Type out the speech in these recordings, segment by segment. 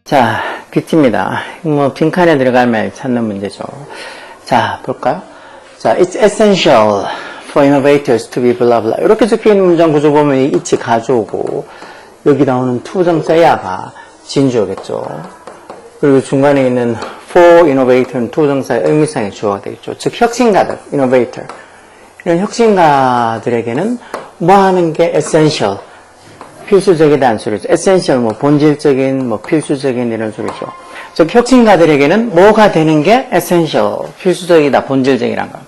자, 퀴즈입니다. 뭐 빈칸에 들어갈 말 찾는 문제죠. 자, 볼까요? 자, it's essential for innovators to be blah blah. 이렇게 적혀있는 문장 구조 보면 이 it이 가주어고 여기 나오는 to부정사 ya가 진주어겠죠. 그리고 중간에 있는 for innovator는 to부정사의 의미상의 주어가 되겠죠. 즉 혁신가들, innovator. 이런 혁신가들에게는 뭐 하는 게 essential, 필수적이다는 소리죠. essential, 뭐 본질적인, 뭐 필수적인 이런 소리죠. 즉 혁신가들에게는 뭐가 되는 게 essential, 필수적이다, 본질적이란 거.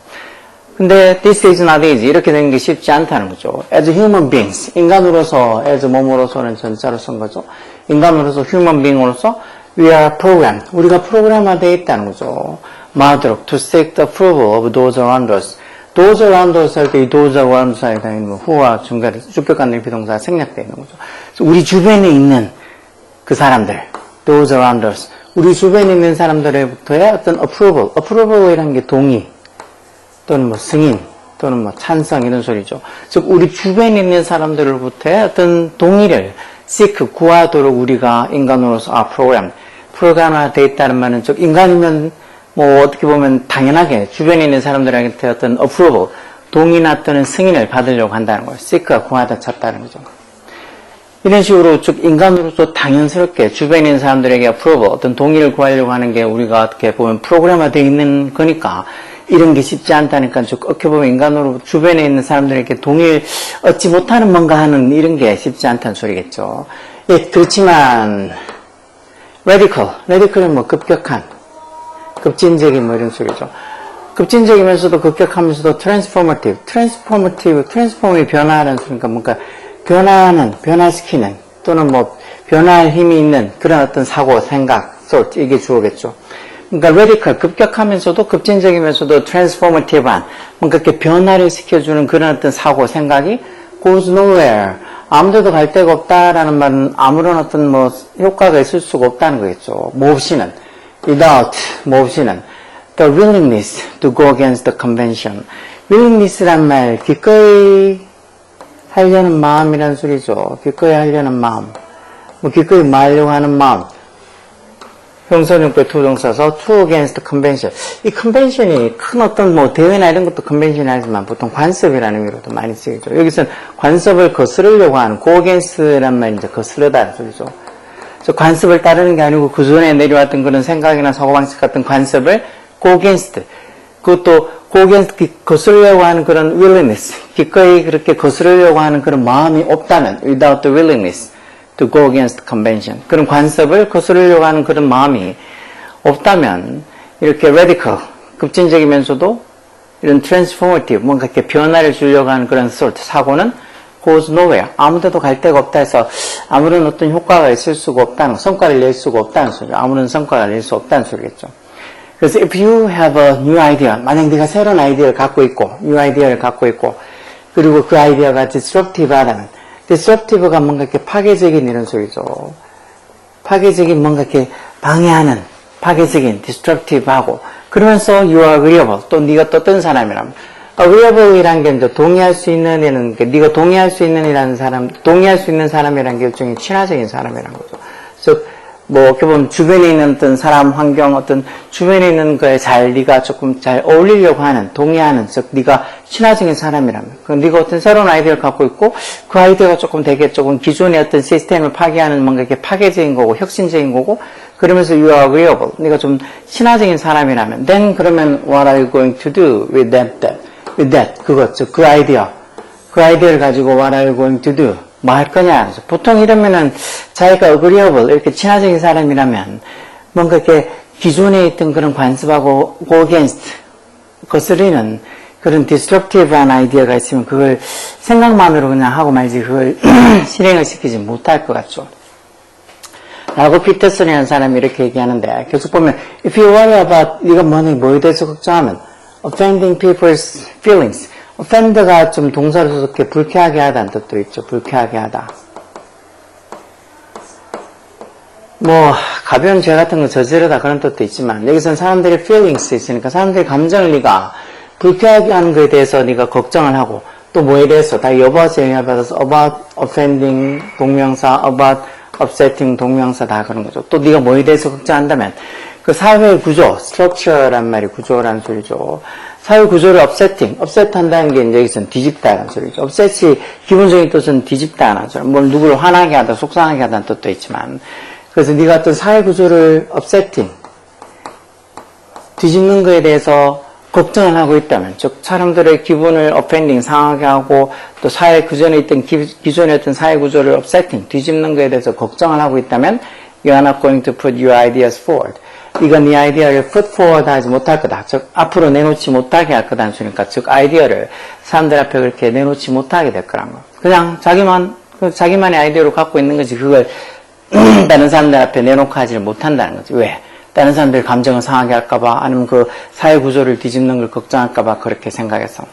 근데 this is not easy, 이렇게 되는 게 쉽지 않다는 거죠. as human beings, 인간으로서, as 몸으로서는 전자로 쓴 거죠. 인간으로서, human being으로서 we are programmed, 우리가 프로그램화되어 있다는 거죠. 마도록 to seek the approval of those around us. those around us 할 때 이 those around us에 있는 who와 중간에 주격관계 비동사가 생략되어 있는 거죠. 우리 주변에 있는 그 사람들, those around us, 우리 주변에 있는 사람들로부터의 어떤 approval이라는 게 동의 또는 뭐 승인 또는 뭐 찬성 이런 소리죠. 즉 우리 주변에 있는 사람들로부터의 어떤 동의를 seek, 구하도록 우리가 인간으로서 프로그램화되어 있다는 말은 즉 인간이면 뭐 어떻게 보면 당연하게 주변에 있는 사람들한테 어떤 approval, 동의나 또는 승인을 받으려고 한다는 거예요. seek가 구하다 찾다는 거죠. 이런 식으로 즉 인간으로서 당연스럽게 주변에 있는 사람들에게 approval, 어떤 동의를 구하려고 하는 게 우리가 어떻게 보면 프로그램화되어 있는 거니까 이런 게 쉽지 않다니까 즉 어떻게 보면 인간으로 주변에 있는 사람들에게 동의를 얻지 못하는 뭔가 하는 이런 게 쉽지 않다는 소리겠죠. 예, 그렇지만 radical은 뭐 급격한, 급진적인 뭐 이런 소리죠. 급진적이면서도 급격하면서도 transform이 변화하는 소리니까 뭔가 변화시키는 또는 뭐 변화할 힘이 있는 그런 어떤 사고, 생각, sort 이게 주어겠죠. 그러니까 radical, 급격하면서도 급진적이면서도 transformative한 뭔가 이렇게 변화를 시켜주는 그런 어떤 사고, 생각이 goes nowhere, 아무데도 갈 데가 없다라는 말은 아무런 어떤 뭐 효과가 있을 수가 없다는 거겠죠. 뭐 없이는 the willingness to go against the convention. willingness란 말 기꺼이 하려는 마음이란 소리죠. 기꺼이 하려는 마음, 뭐 기꺼이 말려고 하는 마음. 형선형배 투동사서 to against convention. 이 convention이 큰 어떤 뭐 대회나 이런 것도 convention이 하지만 보통 관습이라는 의미로도 많이 쓰이죠. 여기서는 관습을 거스르려고 하는 go against란 말이 이제 거스르다는 소리죠. 그래서 관습을 따르는 게 아니고 그 전에 내려왔던 그런 생각이나 사고방식 같은 관습을 go against. 그것도 go against 거스르려고 하는 그런 willingness. 기꺼이 그렇게 거스르려고 하는 그런 마음이 없다면 without the willingness to go against convention. 그런 관습을 거스르려고 하는 그런 마음이 없다면 이렇게 radical, 급진적이면서도 이런 transformative, 뭔가 이렇게 변화를 주려고 하는 그런 sort, 사고는 goes nowhere. 아무데도 갈 데가 없다 해서 아무런 어떤 효과가 있을 수가 없다는, 성과를 낼 수가 없다는 소리죠. 아무런 성과를 낼 수 없다는 소리겠죠. 그래서 if you have a new idea, 만약 네가 새로운 아이디어를 갖고 있고, new idea를 갖고 있고, 그리고 그 아이디어가 disruptive하다면, disruptive가 뭔가 이렇게 파괴적인 이런 소리죠. 파괴적인 뭔가 이렇게 방해하는, 파괴적인, disruptive하고, 그러면서 you are agreeable, 또 네가 또 어떤 사람이라면, agreeable이란 게 이제 동의할 수 있는 애는, 네가 동의할 수 있는 이라는 사람, 동의할 수 있는 사람이란 게 일종의 친화적인 사람이라는 거죠. 즉, 뭐, 어떻게 보면 주변에 있는 어떤 사람, 환경, 어떤 주변에 있는 거에 네가 조금 잘 어울리려고 하는, 동의하는, 즉, 네가 친화적인 사람이라면, 네가 어떤 새로운 아이디어를 갖고 있고, 그 아이디어가 조금 기존의 어떤 시스템을 파괴하는 뭔가 이렇게 파괴적인 거고, 혁신적인 거고, 그러면서 you are agreeable. 네가 좀 친화적인 사람이라면, then 그러면 what are you going to do with that? 그것, 즉, 그 아이디어를 가지고 what are you going to do? 뭐 할 거냐? 보통 이러면은 자기가 agreeable, 이렇게 친화적인 사람이라면 뭔가 이렇게 기존에 있던 그런 관습하고 go against, 거스르는 그런 disruptive한 아이디어가 있으면 그걸 생각만으로 그냥 하고 말지 그걸 실행을 시키지 못할 것 같죠. 라고 피터슨이라는 사람이 이렇게 얘기하는데 계속 보면 if you worry about 네가 뭐에 대해서 걱정하면 offending people's feelings, offend가 좀 동사로서 이렇게 불쾌하게 하다는 뜻도 있죠. 불쾌하게 하다. 뭐 가벼운 죄 같은 거 저지르다 그런 뜻도 있지만 여기서는 사람들의 feelings 있으니까 사람들의 감정을 네가 불쾌하게 하는 거에 대해서 네가 걱정을 하고 또 뭐에 대해서 다 about에 영향을 받아서 about offending 동명사, about upsetting 동명사 다 그런 거죠. 또 네가 뭐에 대해서 걱정한다면 그 사회 구조, structure란 말이 구조라는 소리죠. 사회 구조를 upset 한다는 게 이제 여기서는 뒤집다라는 소리죠. upset이 기본적인 뜻은 뒤집다라는 소리. 뭘 누구를 화나게 하다, 속상하게 하다는 뜻도 있지만 그래서 네가 어떤 사회 구조를 upsetting 뒤집는 거에 대해서 걱정을 하고 있다면, 즉 사람들의 기분을 offending 상하게 하고 또 사회 그전에 있던 기존에 어떤 사회 구조를 upsetting 뒤집는 거에 대해서 걱정을 하고 있다면 you are not going to put your ideas forward. 네가 네 아이디어를 put forward 하지 못할 거다. 즉 앞으로 내놓지 못하게 할 거다는 소리니까 즉 아이디어를 사람들 앞에 그렇게 내놓지 못하게 될 거란 거. 그냥 자기만의 아이디어로 갖고 있는 거지 그걸 다른 사람들 앞에 내놓고 하지를 못한다는 거지. 왜? 다른 사람들 감정을 상하게 할까봐 아니면 그 사회 구조를 뒤집는 걸 걱정할까봐 그렇게 생각해서.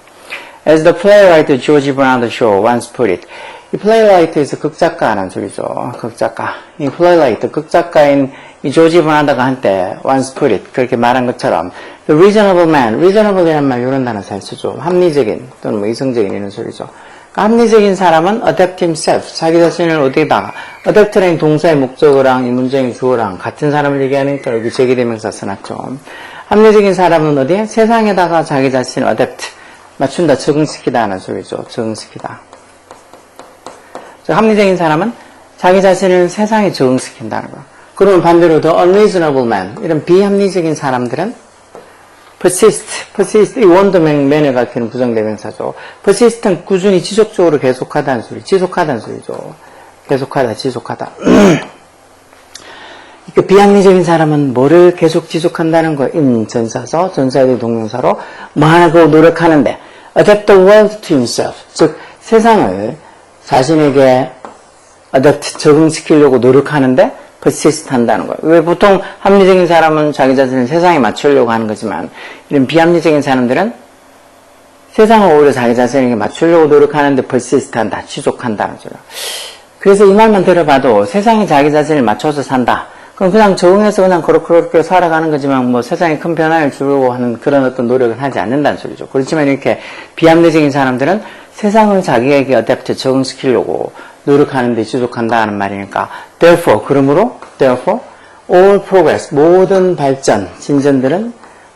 As the playwright George Bernard Shaw once put it. 이 playwright에서 극작가라는 소리죠. 극작가. 이 playwright, 극작가인 이 조지 버나드가 한때 once put it 그렇게 말한 것처럼 the reasonable man, reasonable이라는 말 이런 단어 잘 쓰죠. 합리적인 또는 뭐 이성적인 이런 소리죠. 합리적인 사람은 adapt himself, 자기 자신을 어디다가 adapt라는 동사의 목적어랑 이 문장의 주어랑 같은 사람을 얘기하니까 여기 제기대명사 써놨죠. 합리적인 사람은 어디에? 세상에다가 자기 자신을 adapt, 맞춘다, 적응시키다 하는 소리죠. 적응시키다. 합리적인 사람은 자기 자신을 세상에 적응시킨다는 거. 그러면 반대로 the unreasonable man, 이런 비합리적인 사람들은 persist, 이 원더맨 맨을 가리키는 부정대명사죠. persist는 꾸준히 지속적으로 계속하다는 소리, 지속하다는 소리죠. 계속하다, 지속하다. 그 비합리적인 사람은 뭐를 계속 지속한다는 거예요? 전사서, 전사의 동명사로 뭐 하고 노력하는데 adapt the world to himself, 즉 세상을 자신에게 adapt, 적응시키려고 노력하는데 persist 한다는 거예요. 왜 보통 합리적인 사람은 자기 자신을 세상에 맞추려고 하는 거지만 이런 비합리적인 사람들은 세상을 오히려 자기 자신에게 맞추려고 노력하는데 persist 한다, 지속한다는 소리예요. 그래서 이 말만 들어봐도 세상에 자기 자신을 맞춰서 산다. 그럼 그냥 적응해서 그냥 그렇게 살아가는 거지만 뭐 세상에 큰 변화를 주려고 하는 그런 어떤 노력을 하지 않는다는 소리죠. 그렇지만 이렇게 비합리적인 사람들은 세상을 자기에게 adapt, 적응시키려고 노력하는데 지속한다는 말이니까 therefore, 그러므로 therefore all progress, 모든 발전,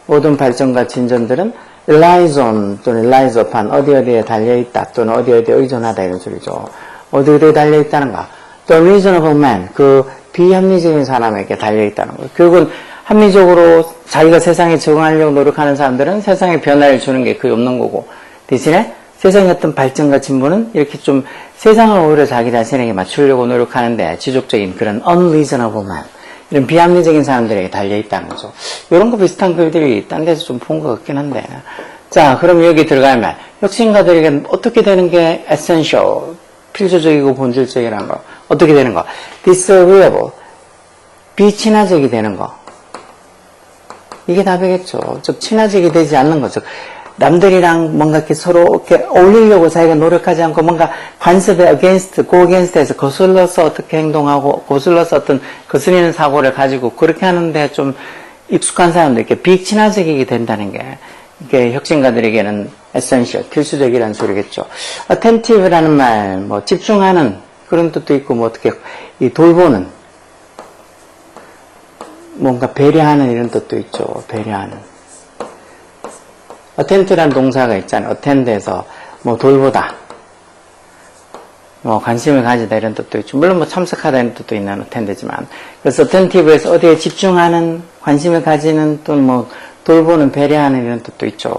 모든 발전과 진전들은 relies on 또는 relies upon 어디에 달려있다 또는 어디에 의존하다 이런 소리죠. 어디에 달려있다는가? The reasonable man, 그 비합리적인 사람에게 달려있다는 거예요. 결국은 합리적으로 자기가 세상에 적응하려고 노력하는 사람들은 세상에 변화를 주는 게 거의 없는 거고 대신에 세상의 어떤 발전과 진보는 이렇게 좀 세상을 오히려 자기 자신에게 맞추려고 노력하는데 지속적인 그런 unreasonable man, 이런 비합리적인 사람들에게 달려있다는 거죠. 이런 거 비슷한 글들이 딴 데서 좀 본 것 같긴 한데. 자, 그럼 여기 들어가면 혁신가들에게 어떻게 되는 게 essential, 필수적이고 본질적이라는 거. 어떻게 되는 거? disagreeable, 비친화적이 되는 거. 이게 답이겠죠. 즉, 친화적이 되지 않는 거죠. 남들이랑 뭔가 이렇게 서로 이렇게 어울리려고 자기가 노력하지 않고 뭔가 관습에 go against에서 거슬러서 어떻게 행동하고 거슬러서 어떤 거슬리는 사고를 가지고 그렇게 하는데 좀 익숙한 사람들, 이렇게 비친화적이게 된다는 게 이게 혁신가들에게는 essential, 필수적이라는 소리겠죠. attentive라는 말, 뭐 집중하는 그런 뜻도 있고 뭐 어떻게 이 돌보는, 뭔가 배려하는 이런 뜻도 있죠. 배려하는. attent라는 동사가 있잖아요. attend에서 뭐 돌보다, 뭐 관심을 가지다 이런 뜻도 있죠. 물론 뭐 참석하다 이런 뜻도 있는 attend지만, 그래서 attentive에서 어디에 집중하는, 관심을 가지는 또는 뭐 돌보는, 배려하는 이런 뜻도 있죠.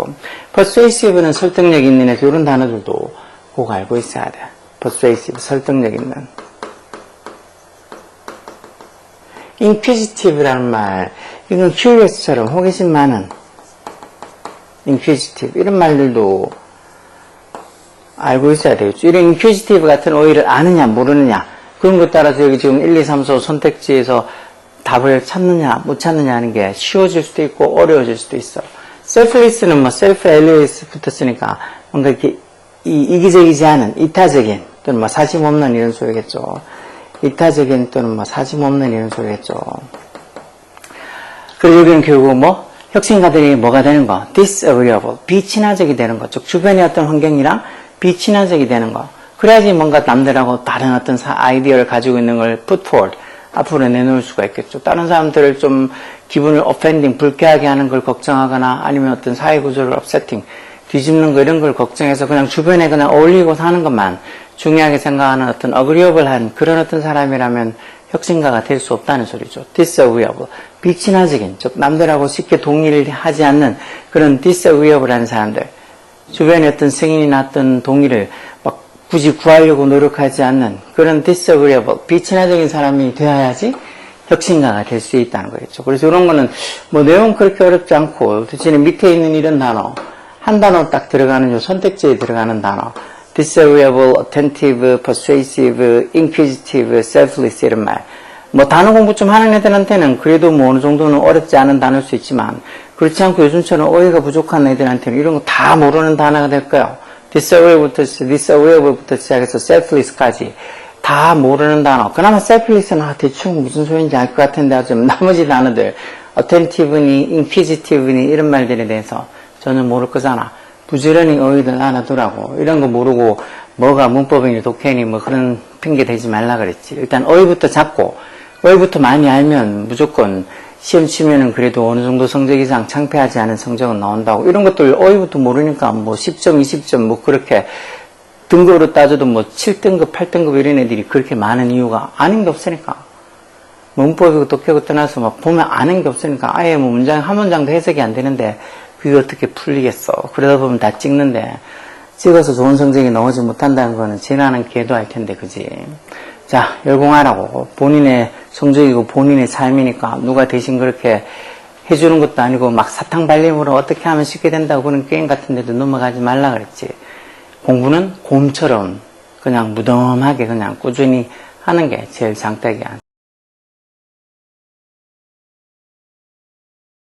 persuasive는 설득력 있는 해서 이런 단어들도 꼭 알고 있어야 돼. persuasive, 설득력 있는. inquisitive라는 말, 이건 curious처럼 호기심 많은, inquisitive 이런 말들도 알고 있어야 되겠죠. 이런 inquisitive 같은 오해를 아느냐 모르느냐 그런 것 따라서 여기 지금 1, 2, 3, 4 선택지에서 답을 찾느냐 못 찾느냐 하는 게 쉬워질 수도 있고 어려워질 수도 있어. selfless는 뭐 self-alias 붙었으니까 뭔가 이렇게 이기적이지 않은, 이타적인 또는 뭐 사심 없는 이런 소리겠죠. 이타적인 또는 뭐 사심 없는 이런 소리겠죠. 그리고 여기는 결국 뭐 혁신가들이 뭐가 되는 거? disagreeable. 비친화적이 되는 거. 즉, 주변의 어떤 환경이랑 비친화적이 되는 거. 그래야지 뭔가 남들하고 다른 어떤 아이디어를 가지고 있는 걸 put forward. 앞으로 내놓을 수가 있겠죠. 다른 사람들을 좀 기분을 offending, 불쾌하게 하는 걸 걱정하거나 아니면 어떤 사회 구조를 upsetting, 뒤집는 거 이런 걸 걱정해서 그냥 주변에 그냥 어울리고 사는 것만 중요하게 생각하는 어떤 agreeable한 그런 어떤 사람이라면 혁신가가 될 수 없다는 소리죠. disagreeable. 비친화적인, 즉 남들하고 쉽게 동의를 하지 않는 그런 disagreeable한 사람들. 주변의 어떤 승인이나 어떤 동의를 막 굳이 구하려고 노력하지 않는 그런 disagreeable, 비친화적인 사람이 되어야지 혁신가가 될 수 있다는 거겠죠. 그래서 이런 거는 뭐 내용 그렇게 어렵지 않고 대신에 밑에 있는 이런 단어, 한 단어 딱 들어가는 요 선택지에 들어가는 단어, disagreeable, attentive, persuasive, inquisitive, selfless 이런 말. 뭐 단어 공부 좀 하는 애들한테는 그래도 뭐 어느 정도는 어렵지 않은 단어일 수 있지만 그렇지 않고 요즘처럼 어휘가 부족한 애들한테는 이런 거 다 모르는 단어가 될까요? disagreeable부터 시작해서 selfless까지 다 모르는 단어. 그나마 selfless는 대충 무슨 소리인지 알 것 같은데 좀 나머지 단어들 attentive니 inquisitive니 이런 말들에 대해서 전혀 모를 거잖아. 부지런히 어휘들 알아두라고. 이런 거 모르고 뭐가 문법이니 독해니 뭐 그런 핑계 대지 말라 그랬지. 일단 어휘부터 잡고 어휘부터 많이 알면 무조건 시험 치면은 그래도 어느 정도 성적 이상 창피하지 않은 성적은 나온다고. 이런 것들 어휘부터 모르니까 뭐 10점, 20점 뭐 그렇게 등급으로 따져도 뭐 7등급, 8등급 이런 애들이 그렇게 많은 이유가 아는 게 없으니까. 문법이고 독해고 떠나서 막 보면 아는 게 없으니까 아예 뭐 문장 한 문장도 해석이 안 되는데 그게 어떻게 풀리겠어. 그러다 보면 다 찍는데 찍어서 좋은 성적이 나오지 못한다는 거는 지나는 계도할 텐데 그지. 자, 열공하라고. 본인의 성적이고 본인의 삶이니까 누가 대신 그렇게 해주는 것도 아니고 막 사탕 발림으로 어떻게 하면 쉽게 된다고 그런 게임 같은 데도 넘어가지 말라 그랬지. 공부는 곰처럼 그냥 무덤하게 그냥 꾸준히 하는 게 제일 장떡이야.